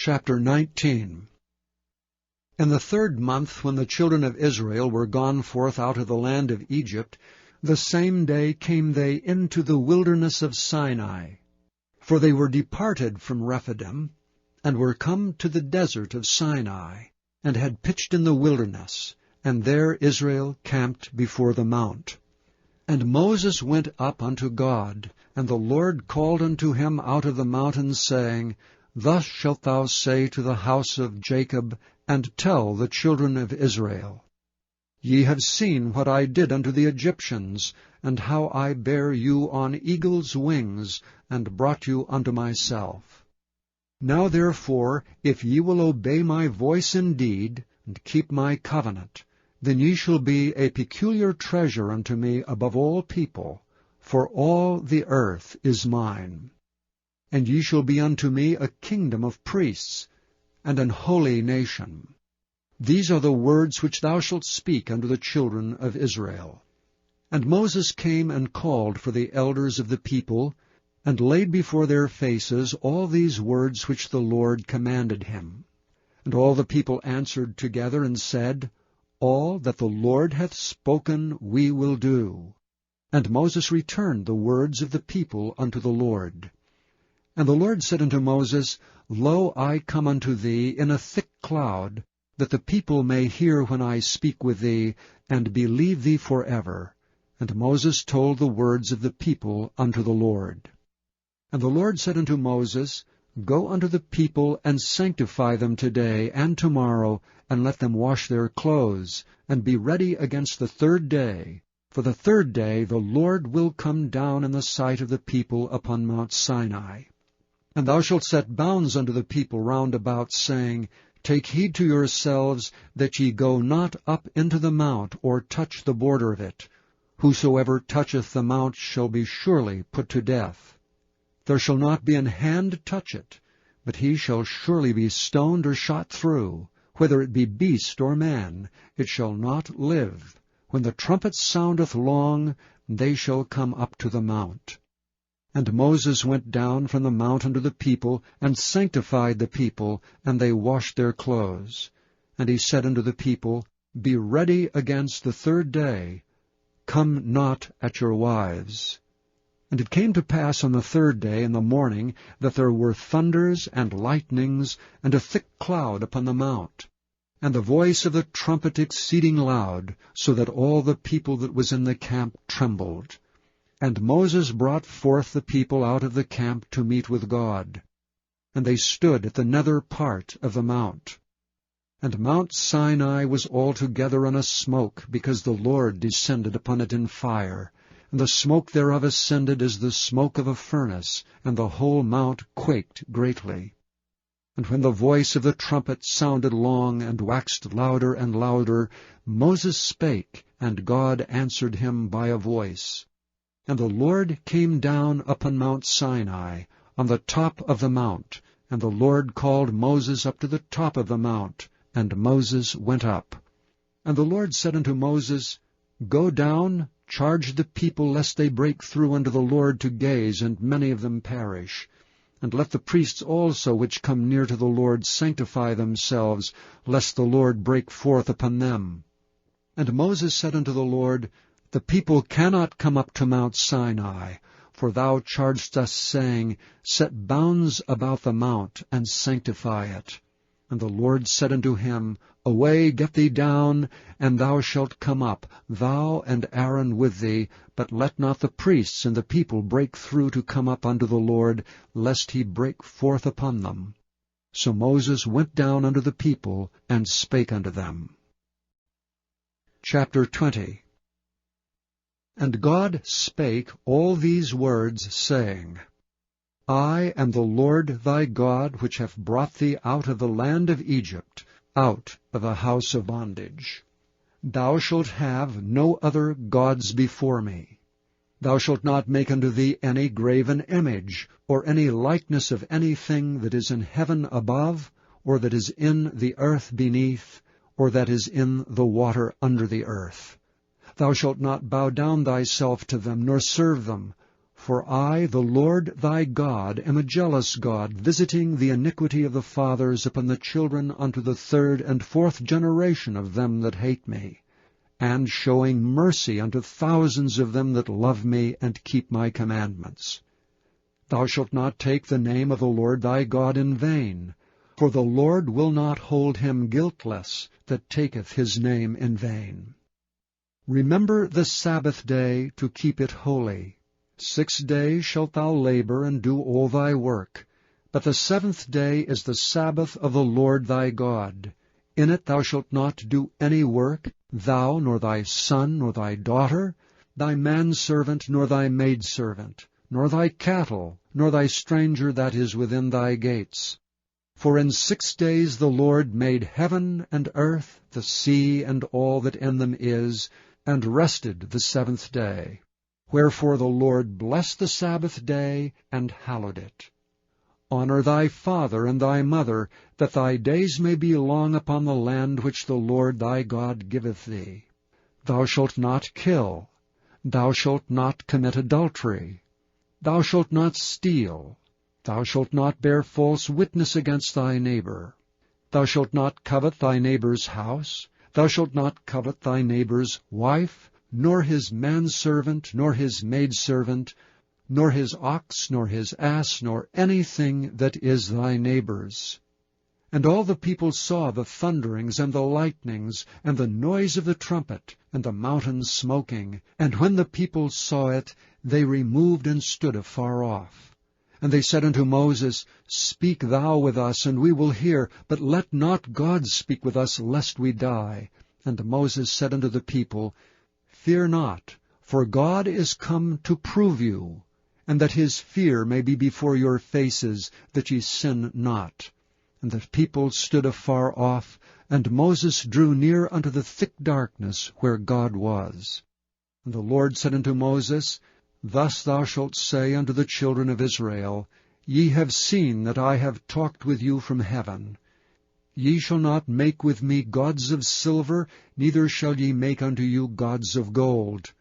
Chapter 19. In the 3rd month, when the children of Israel were gone forth out of the land of Egypt, the same day came they into the wilderness of Sinai. For they were departed from Rephidim, and were come to the desert of Sinai, and had pitched in the wilderness, and there Israel camped before the mount. And Moses went up unto God, and the Lord called unto him out of the mountain, saying, Thus shalt thou say to the house of Jacob, and tell the children of Israel, Ye have seen what I did unto the Egyptians, and how I bare you on eagle's wings, and brought you unto myself. Now therefore, if ye will obey my voice indeed, and keep my covenant, then ye shall be a peculiar treasure unto me above all people, for all the earth is mine. And ye shall be unto me a kingdom of priests, and an holy nation. These are the words which thou shalt speak unto the children of Israel. And Moses came and called for the elders of the people, and laid before their faces all these words which the Lord commanded him. And all the people answered together and said, All that the Lord hath spoken we will do. And Moses returned the words of the people unto the Lord. And the Lord said unto Moses, Lo, I come unto thee in a thick cloud, that the people may hear when I speak with thee, and believe thee forever. And Moses told the words of the people unto the Lord. And the Lord said unto Moses, Go unto the people, and sanctify them today and tomorrow, and let them wash their clothes, and be ready against the 3rd day. For the 3rd day the Lord will come down in the sight of the people upon Mount Sinai. And thou shalt set bounds unto the people round about, saying, Take heed to yourselves, that ye go not up into the mount, or touch the border of it. Whosoever toucheth the mount shall be surely put to death. There shall not be an hand touch it, but he shall surely be stoned or shot through. Whether it be beast or man, it shall not live. When the trumpet soundeth long, they shall come up to the mount. And Moses went down from the mount unto the people, and sanctified the people, and they washed their clothes. And he said unto the people, Be ready against the 3rd day, come not at your wives. And it came to pass on the 3rd day in the morning, that there were thunders and lightnings, and a thick cloud upon the mount, and the voice of the trumpet exceeding loud, so that all the people that was in the camp trembled. And Moses brought forth the people out of the camp to meet with God. And they stood at the nether part of the mount. And Mount Sinai was altogether on a smoke, because the Lord descended upon it in fire. And the smoke thereof ascended as the smoke of a furnace, and the whole mount quaked greatly. And when the voice of the trumpet sounded long, and waxed louder and louder, Moses spake, and God answered him by a voice. And the Lord came down upon Mount Sinai, on the top of the mount, and the Lord called Moses up to the top of the mount, and Moses went up. And the Lord said unto Moses, Go down, charge the people, lest they break through unto the Lord to gaze, and many of them perish. And let the priests also which come near to the Lord sanctify themselves, lest the Lord break forth upon them. And Moses said unto the Lord, The people cannot come up to Mount Sinai, for thou chargedst us, saying, Set bounds about the mount, and sanctify it. And the Lord said unto him, Away, get thee down, and thou shalt come up, thou and Aaron with thee, but let not the priests and the people break through to come up unto the Lord, lest he break forth upon them. So Moses went down unto the people, and spake unto them. Chapter 20. And God spake all these words, saying, I am the Lord thy God, which hath brought thee out of the land of Egypt, out of the house of bondage. Thou shalt have no other gods before me. Thou shalt not make unto thee any graven image, or any likeness of anything that is in heaven above, or that is in the earth beneath, or that is in the water under the earth. Thou shalt not bow down thyself to them, nor serve them. For I, the Lord thy God, am a jealous God, visiting the iniquity of the fathers upon the children unto the third and fourth generation of them that hate me, and showing mercy unto thousands of them that love me and keep my commandments. Thou shalt not take the name of the Lord thy God in vain, for the Lord will not hold him guiltless that taketh his name in vain. Remember the Sabbath day to keep it holy. 6 days shalt thou labor and do all thy work, but the 7th day is the Sabbath of the Lord thy God. In it thou shalt not do any work, thou, nor thy son, nor thy daughter, thy manservant, nor thy maidservant, nor thy cattle, nor thy stranger that is within thy gates. For in 6 days the Lord made heaven and earth, the sea, and all that in them is, and rested the 7th day. Wherefore the Lord blessed the Sabbath day, and hallowed it. Honor thy father and thy mother, that thy days may be long upon the land which the Lord thy God giveth thee. Thou shalt not kill. Thou shalt not commit adultery. Thou shalt not steal. Thou shalt not bear false witness against thy neighbor. Thou shalt not covet thy neighbor's house. Thou shalt not covet thy neighbor's wife, nor his manservant, nor his maidservant, nor his ox, nor his ass, nor anything that is thy neighbor's. And all the people saw the thunderings and the lightnings, and the noise of the trumpet, and the mountains smoking. And when the people saw it, they removed and stood afar off. And they said unto Moses, Speak thou with us, and we will hear, but let not God speak with us, lest we die. And Moses said unto the people, Fear not, for God is come to prove you, and that his fear may be before your faces, that ye sin not. And the people stood afar off, and Moses drew near unto the thick darkness where God was. And the Lord said unto Moses, Thus thou shalt say unto the children of Israel, Ye have seen that I have talked with you from heaven. Ye shall not make with me gods of silver, neither shall ye make unto you gods of gold.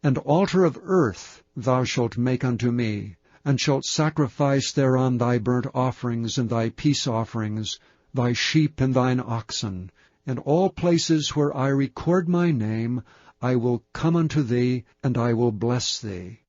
An altar of earth thou shalt make unto me, and shalt sacrifice thereon thy burnt offerings and thy peace offerings, thy sheep and thine oxen. And all places where I record my name, I will come unto thee, and I will bless thee.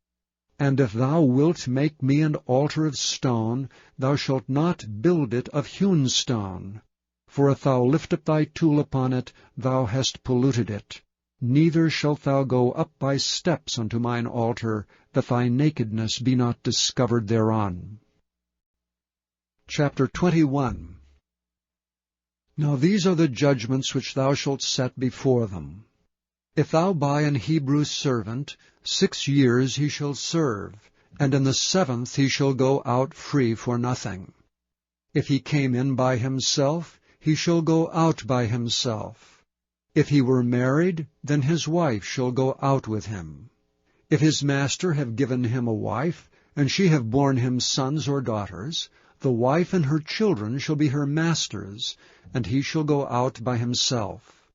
And if thou wilt make me an altar of stone, thou shalt not build it of hewn stone. For if thou lift up thy tool upon it, thou hast polluted it. Neither shalt thou go up by steps unto mine altar, that thy nakedness be not discovered thereon. Chapter 21. Now these are the judgments which thou shalt set before them. If thou buy an Hebrew servant, 6 years he shall serve, and in the 7th he shall go out free for nothing. If he came in by himself, he shall go out by himself. If he were married, then his wife shall go out with him. If his master have given him a wife, and she have borne him sons or daughters, the wife and her children shall be her master's, and he shall go out by himself.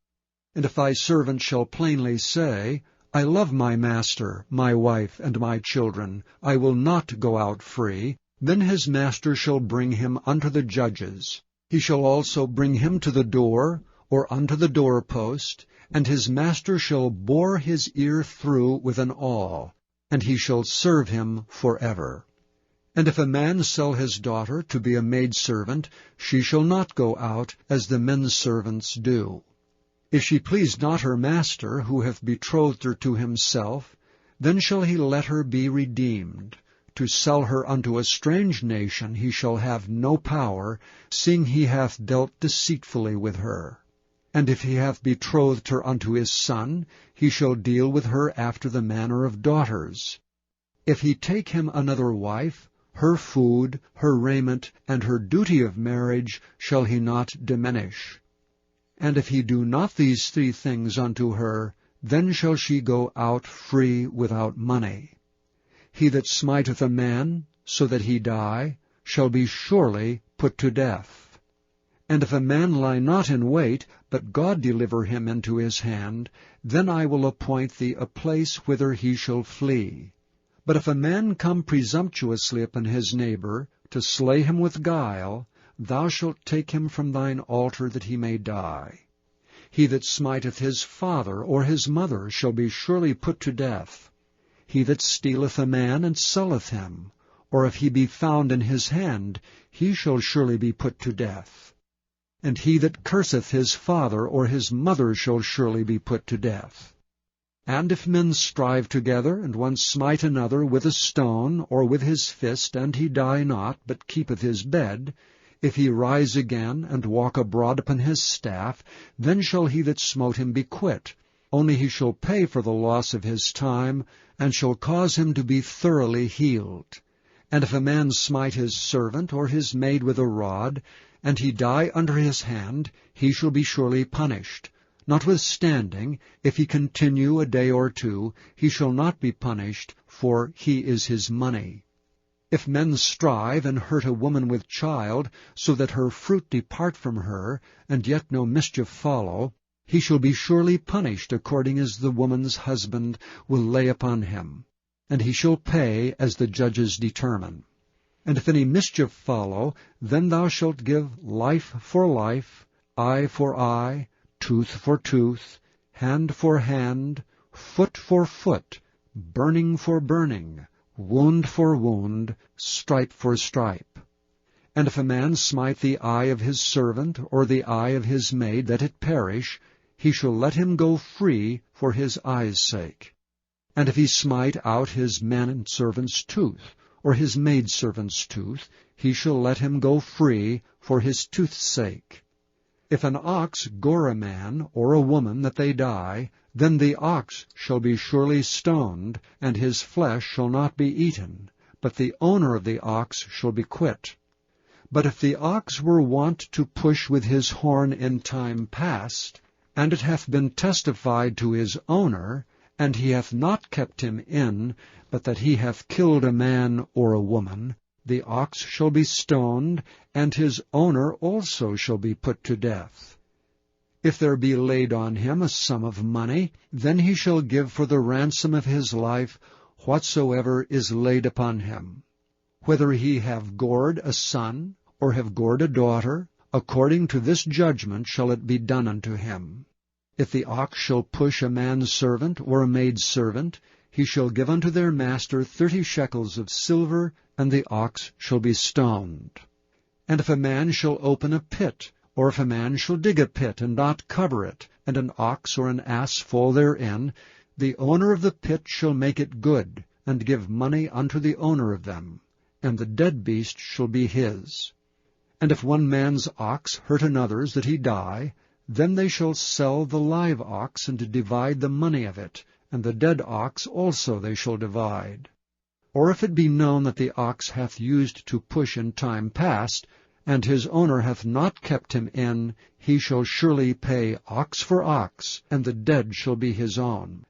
And if thy servant shall plainly say, I love my master, my wife, and my children, I will not go out free, then his master shall bring him unto the judges. He shall also bring him to the door, or unto the doorpost, and his master shall bore his ear through with an awl, and he shall serve him forever. And if a man sell his daughter to be a maidservant, she shall not go out as the men's servants do. If she please not her master, who hath betrothed her to himself, then shall he let her be redeemed. To sell her unto a strange nation he shall have no power, seeing he hath dealt deceitfully with her. And if he hath betrothed her unto his son, he shall deal with her after the manner of daughters. If he take him another wife, her food, her raiment, and her duty of marriage shall he not diminish. And if he do not these 3 things unto her, then shall she go out free without money. He that smiteth a man, so that he die, shall be surely put to death. And if a man lie not in wait, but God deliver him into his hand, then I will appoint thee a place whither he shall flee. But if a man come presumptuously upon his neighbour, to slay him with guile, thou shalt take him from thine altar, that he may die. He that smiteth his father or his mother shall be surely put to death. He that stealeth a man and selleth him, or if he be found in his hand, he shall surely be put to death. And he that curseth his father or his mother shall surely be put to death. And if men strive together, and one smite another with a stone, or with his fist, and he die not, but keepeth his bed, if he rise again, and walk abroad upon his staff, then shall he that smote him be quit. Only he shall pay for the loss of his time, and shall cause him to be thoroughly healed. And if a man smite his servant or his maid with a rod, and he die under his hand, he shall be surely punished. Notwithstanding, if he continue a day or two, he shall not be punished, for he is his money. If men strive and hurt a woman with child, so that her fruit depart from her, and yet no mischief follow, he shall be surely punished according as the woman's husband will lay upon him, and he shall pay as the judges determine. And if any mischief follow, then thou shalt give life for life, eye for eye, tooth for tooth, hand for hand, foot for foot, burning for burning, wound for wound, stripe for stripe. And if a man smite the eye of his servant, or the eye of his maid, that it perish, he shall let him go free for his eye's sake. And if he smite out his manservant's tooth, or his maidservant's tooth, he shall let him go free for his tooth's sake. If an ox gore a man or a woman that they die, then the ox shall be surely stoned, and his flesh shall not be eaten, but the owner of the ox shall be quit. But if the ox were wont to push with his horn in time past, and it hath been testified to his owner, and he hath not kept him in, but that he hath killed a man or a woman, the ox shall be stoned, and his owner also shall be put to death. If there be laid on him a sum of money, then he shall give for the ransom of his life whatsoever is laid upon him. Whether he have gored a son, or have gored a daughter, according to this judgment shall it be done unto him. If the ox shall push a man's servant or a maid's servant, he shall give unto their master 30 shekels of silver, and the ox shall be stoned. And if a man shall open a pit, or if a man shall dig a pit and not cover it, and an ox or an ass fall therein, the owner of the pit shall make it good, and give money unto the owner of them, and the dead beast shall be his. And if one man's ox hurt another's that he die, then they shall sell the live ox, and divide the money of it, and the dead ox also they shall divide. Or if it be known that the ox hath used to push in time past, and his owner hath not kept him in, he shall surely pay ox for ox, and the dead shall be his own.